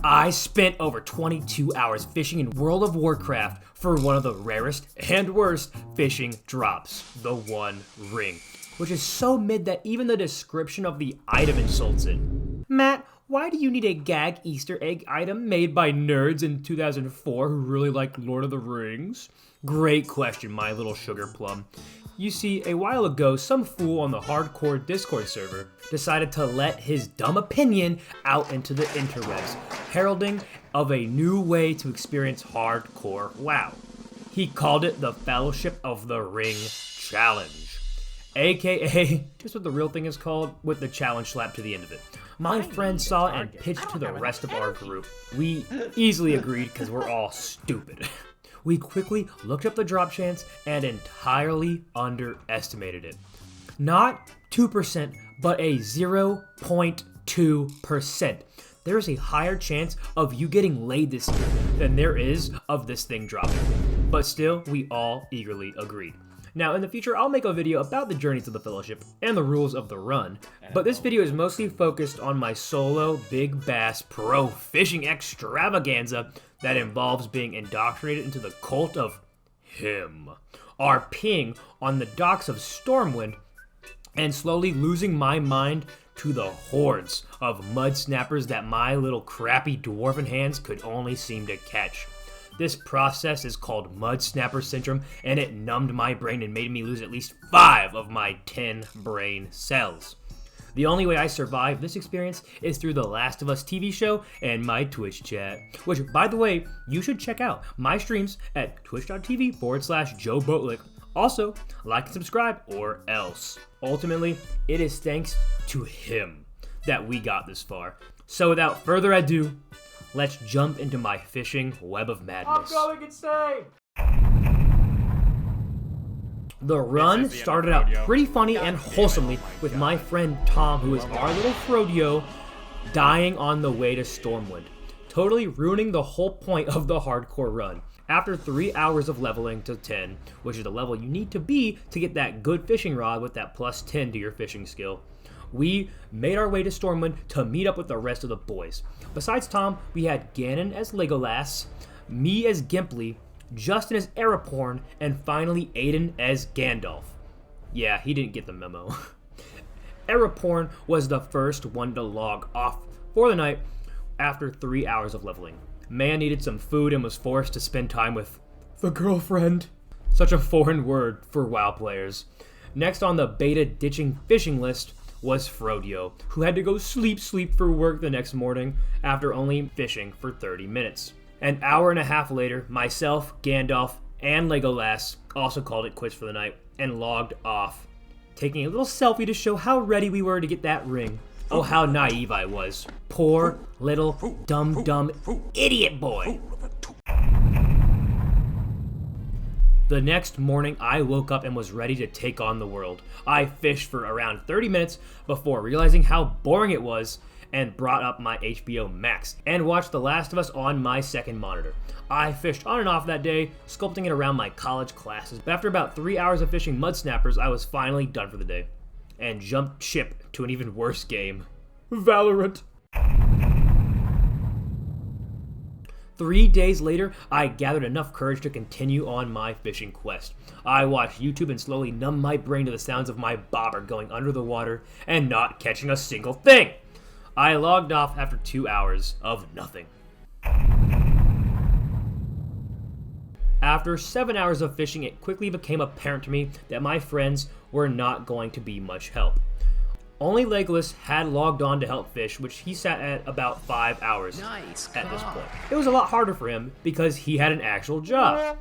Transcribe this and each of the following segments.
I spent over 22 hours fishing in World of Warcraft for one of the rarest and worst fishing drops, the One Ring, which is so mid that even the description of the item insults it. Matt, why do you need a gag Easter egg item made by nerds in 2004 who really like Lord of the Rings? Great question, my little sugar plum. You see, a while ago, some fool on the hardcore Discord server decided to let his dumb opinion out into the interwebs, heralding of a new way to experience hardcore WoW. He called it the Fellowship of the Ring Challenge, aka just what the real thing is called, with the challenge slapped to the end of it. My friend saw it and pitched to the rest of our group. We easily agreed because we're all stupid. We quickly looked up the drop chance and entirely underestimated it. Not 2%, but a 0.2%. There is a higher chance of you getting laid this year than there is of this thing dropping. But still, we all eagerly agreed. Now, in the future, I'll make a video about the journeys of the Fellowship and the rules of the run, but this video is mostly focused on my solo Big Bass Pro Fishing Extravaganza that involves being indoctrinated into the cult of him, RPing on the docks of Stormwind, and slowly losing my mind to the hordes of mud snappers that my little crappy dwarven hands could only seem to catch. This process is called Mud Snapper Syndrome, and it numbed my brain and made me lose at least 5 of my 10 brain cells. The only way I survived this experience is through the Last of Us TV show and my Twitch chat, which, by the way, you should check out my streams at twitch.tv/Joe Boatlick. Also, like and subscribe or else. Ultimately, it is thanks to him that we got this far. So without further ado, let's jump into my fishing web of madness. I'm going insane! The run started out pretty funny and wholesomely with my friend Tom, who is our little Frodio, dying on the way to Stormwind, totally ruining the whole point of the hardcore run. After 3 hours of leveling to 10, which is the level you need to be to get that good fishing rod with that plus 10 to your fishing skill, we made our way to Stormwind to meet up with the rest of the boys. Besides Tom, we had Ganon as Legolas, me as Gimli, Justin as Araporn, and finally Aiden as Gandalf. Yeah, he didn't get the memo. Araporn was the first one to log off for the night after 3 hours of leveling. Man needed some food and was forced to spend time with the girlfriend. Such a foreign word for WoW players. Next on the beta ditching fishing list was Frodio, who had to go sleep for work the next morning after only fishing for 30 minutes. An hour and a half later, myself, Gandalf, and Legolas also called it quits for the night and logged off, taking a little selfie to show how ready we were to get that ring. Oh, how naive I was. Poor little dumb idiot boy. The next morning, I woke up and was ready to take on the world. I fished for around 30 minutes before realizing how boring it was and brought up my HBO Max and watched The Last of Us on my second monitor. I fished on and off that day, sculpting it around my college classes, but after about 3 hours of fishing mud snappers, I was finally done for the day and jumped ship to an even worse game, Valorant. 3 days later, I gathered enough courage to continue on my fishing quest. I watched YouTube and slowly numbed my brain to the sounds of my bobber going under the water and not catching a single thing. I logged off after 2 hours of nothing. After 7 hours of fishing, it quickly became apparent to me that my friends were not going to be much help. Only Legolas had logged on to help fish, which he sat at about 5 hours at this point. It was a lot harder for him because he had an actual job.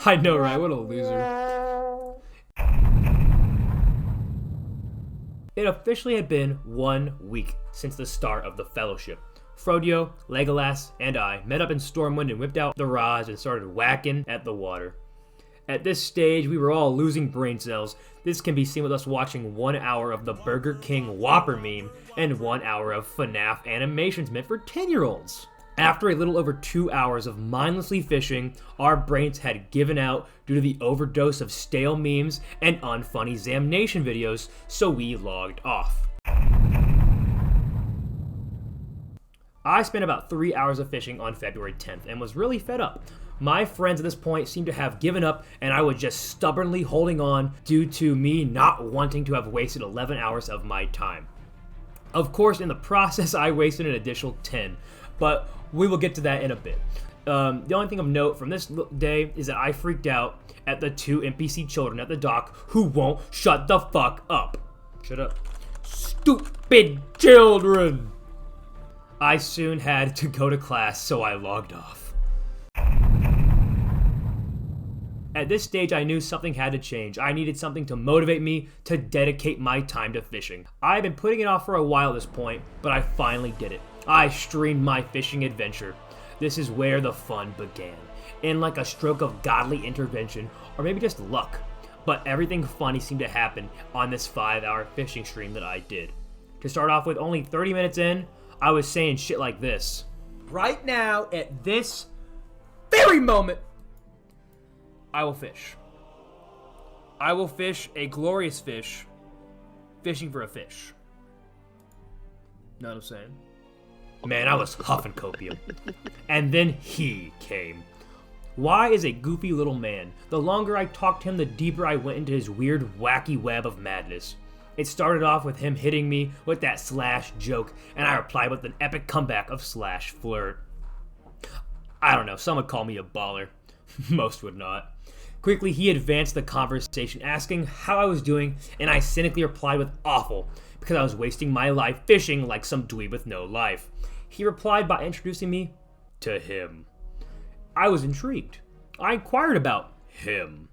I know, right? What a loser. It officially had been 1 week since the start of the Fellowship. Frodio, Legolas, and I met up in Stormwind and whipped out the rods and started whacking at the water. At this stage, we were all losing brain cells. This can be seen with us watching 1 hour of the Burger King Whopper meme and 1 hour of FNAF animations meant for 10-year-olds. After a little over 2 hours of mindlessly fishing, our brains had given out due to the overdose of stale memes and unfunny Zamnation videos, so we logged off. I spent about 3 hours of fishing on February 10th and was really fed up. My friends at this point seemed to have given up, and I was just stubbornly holding on due to me not wanting to have wasted 11 hours of my time. Of course, in the process, I wasted an additional 10, but we will get to that in a bit. The only thing of note from this day is that I freaked out at the 2 NPC children at the dock who won't shut the fuck up. Shut up. Stupid children! I soon had to go to class, so I logged off. At this stage, I knew something had to change. I needed something to motivate me to dedicate my time to fishing. I had been putting it off for a while at this point, but I finally did it. I streamed my fishing adventure. This is where the fun began. In like a stroke of godly intervention, or maybe just luck. But everything funny seemed to happen on this 5-hour fishing stream that I did. To start off with, only 30 minutes in, I was saying shit like this. Right now, at this very moment, I will fish. I will fish a glorious fish, fishing for a fish. Know what I'm saying? Man, I was huffing copium. And then he came. Y is a goofy little man. The longer I talked to him, the deeper I went into his weird, wacky web of madness. It started off with him hitting me with that slash joke, and I replied with an epic comeback of slash flirt. I don't know, some would call me a baller. Most would not. Quickly, he advanced the conversation, asking how I was doing, and I cynically replied with awful, because I was wasting my life fishing like some dweeb with no life. He replied by introducing me to him. I was intrigued. I inquired about him.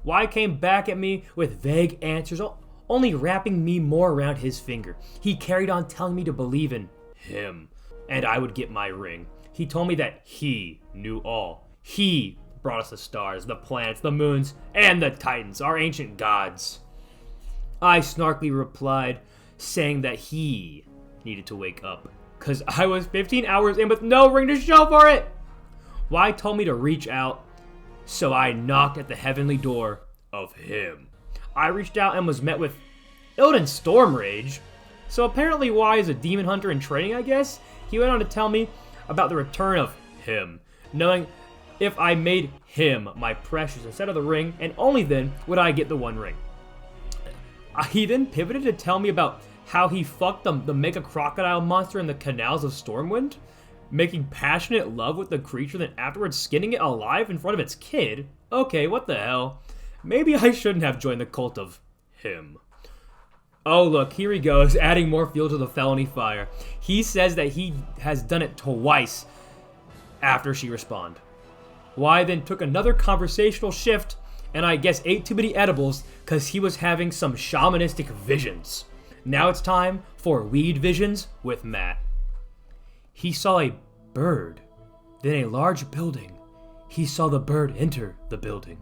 Y came back at me with vague answers, only wrapping me more around his finger. He carried on telling me to believe in him, and I would get my ring. He told me that he knew all. He brought us the stars, the planets, the moons, and the titans, our ancient gods. I snarkily replied, saying that he needed to wake up, because I was 15 hours in with no ring to show for it. Y told me to reach out, so I knocked at the heavenly door of him. I reached out and was met with Illidan Stormrage. So apparently Y is a demon hunter in training, I guess. He went on to tell me about the return of him, knowing if I made him my precious instead of the ring, and only then would I get the one ring. He then pivoted to tell me about how he fucked the mega crocodile monster in the canals of Stormwind, making passionate love with the creature, then afterwards skinning it alive in front of its kid. Okay, what the hell? Maybe I shouldn't have joined the cult of him. Oh look, here he goes, adding more fuel to the felony fire. He says that he has done it twice after she responded. Y then took another conversational shift, and I guess ate too many edibles because he was having some shamanistic visions. Now it's time for Weed Visions with Matt. He saw a bird, then a large building. He saw the bird enter the building.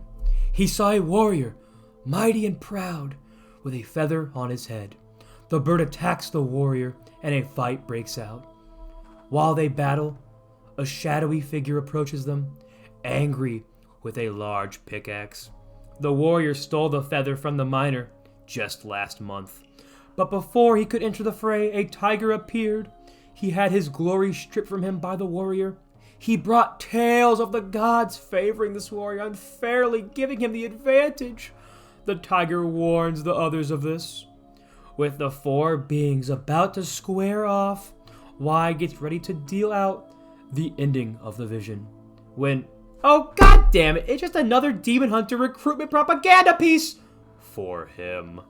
He saw a warrior, mighty and proud, with a feather on his head. The bird attacks the warrior, and a fight breaks out. While they battle, a shadowy figure approaches them, angry with a large pickaxe. The warrior stole the feather from the miner just last month. But before he could enter the fray, a tiger appeared. He had his glory stripped from him by the warrior. He brought tales of the gods favoring this warrior, unfairly giving him the advantage. The tiger warns the others of this. With the 4 beings about to square off, Y gets ready to deal out the ending of the vision. When, oh god damn it, it's just another demon hunter recruitment propaganda piece for him.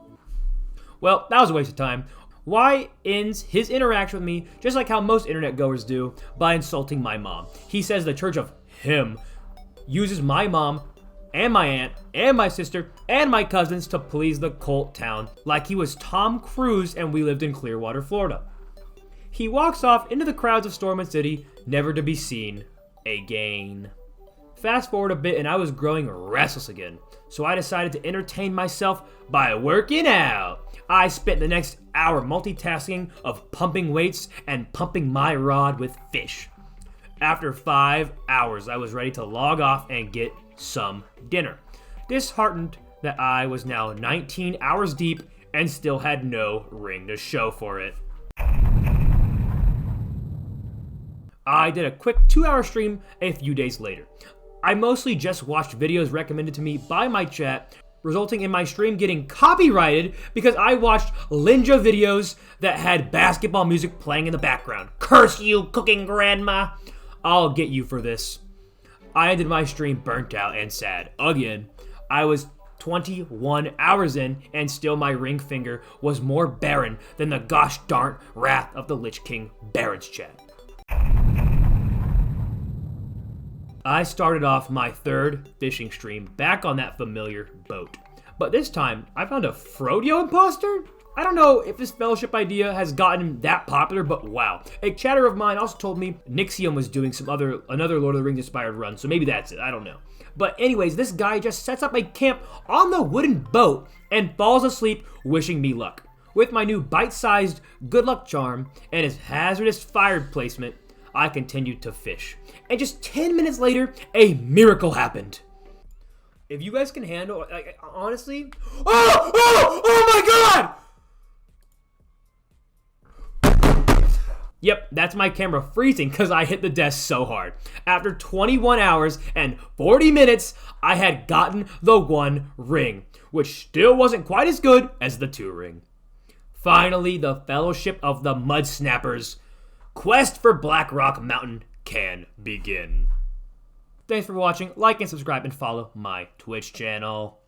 Well, that was a waste of time. Y ends his interaction with me just like how most internet goers do, by insulting my mom. He says the Church of Him uses my mom and my aunt and my sister and my cousins to please the cult town, like he was Tom Cruise and we lived in Clearwater, Florida. He walks off into the crowds of Stormwind City, never to be seen again. Fast forward a bit and I was growing restless again, so I decided to entertain myself by working out. I spent the next hour multitasking of pumping weights and pumping my rod with fish. After 5 hours, I was ready to log off and get some dinner, disheartened that I was now 19 hours deep and still had no ring to show for it. I did a quick 2-hour stream a few days later. I mostly just watched videos recommended to me by my chat, resulting in my stream getting copyrighted because I watched Linja videos that had basketball music playing in the background. Curse you, cooking grandma! I'll get you for this. I ended my stream burnt out and sad. Again, I was 21 hours in, and still my ring finger was more barren than the gosh darn wrath of the Lich King Baron's chat. I started off my third fishing stream back on that familiar boat. But this time, I found a Frodio imposter? I don't know if this fellowship idea has gotten that popular, but wow. A chatter of mine also told me Nixium was doing another Lord of the Rings inspired run, so maybe that's it, I don't know. But anyways, this guy just sets up a camp on the wooden boat and falls asleep wishing me luck. With my new bite-sized good luck charm and his hazardous fire placement, I continued to fish. And just 10 minutes later, a miracle happened. If you guys can handle, like, honestly... Oh my god! Yep, that's my camera freezing because I hit the desk so hard. After 21 hours and 40 minutes, I had gotten the 1 ring, which still wasn't quite as good as the 2 ring. Finally, the Fellowship of the Mud Snappers quest for Blackrock Mountain can begin. Thanks for watching. Like and subscribe and follow my Twitch channel.